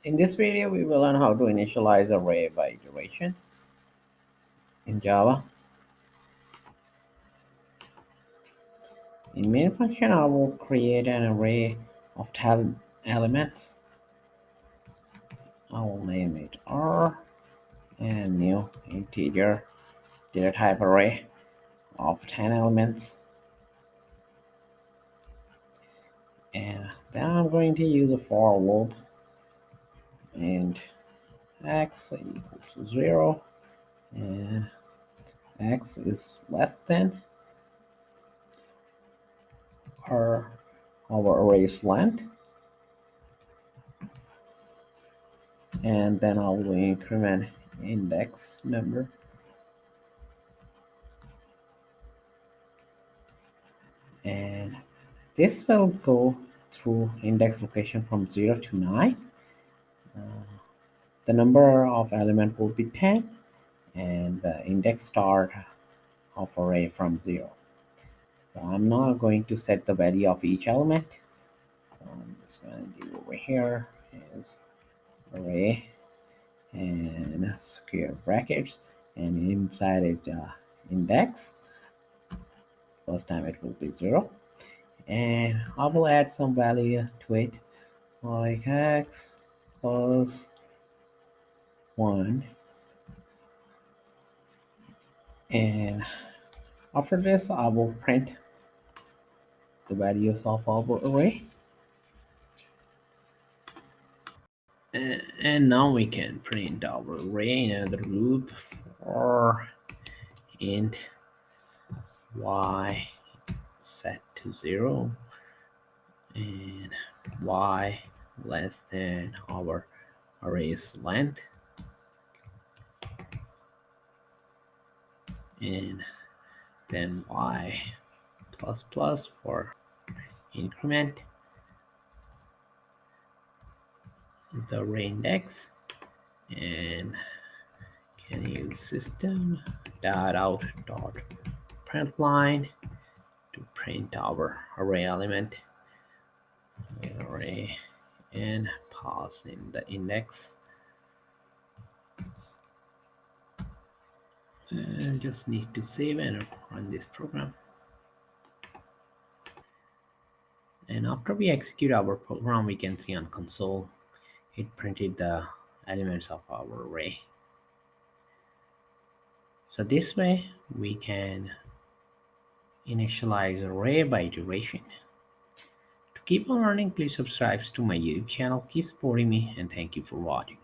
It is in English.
In this video, we will learn how to initialize array by iteration in Java. In main function, I will create an array of 10 elements. I will name it R and new integer data type array of 10 elements. And then I'm going to use a for loop and x equals to 0 and x is less than our array's length, and then I will increment index number, and this will go through index location from 0 to 9. Uh, the number of element will be 10 and the index start of array from 0. So I'm not going to set the value of each element. So I'm just going to do over here is array and square brackets, and inside it index. First time it will be 0, and I will add some value to it like x plus 1, and after this I will print the values of our array. And now we can print our array in another loop for int y set to 0 and y less than our array's length, and then y plus plus for increment the array index, and can use system dot out dot print line to print our array element array and pass in the index. And just need to save and run this program. And after we execute our program, we can see on console it printed the elements of our array. So this way we can initialize array by iteration. To keep on learning, please subscribe to my YouTube channel. Keep supporting me, and thank you for watching.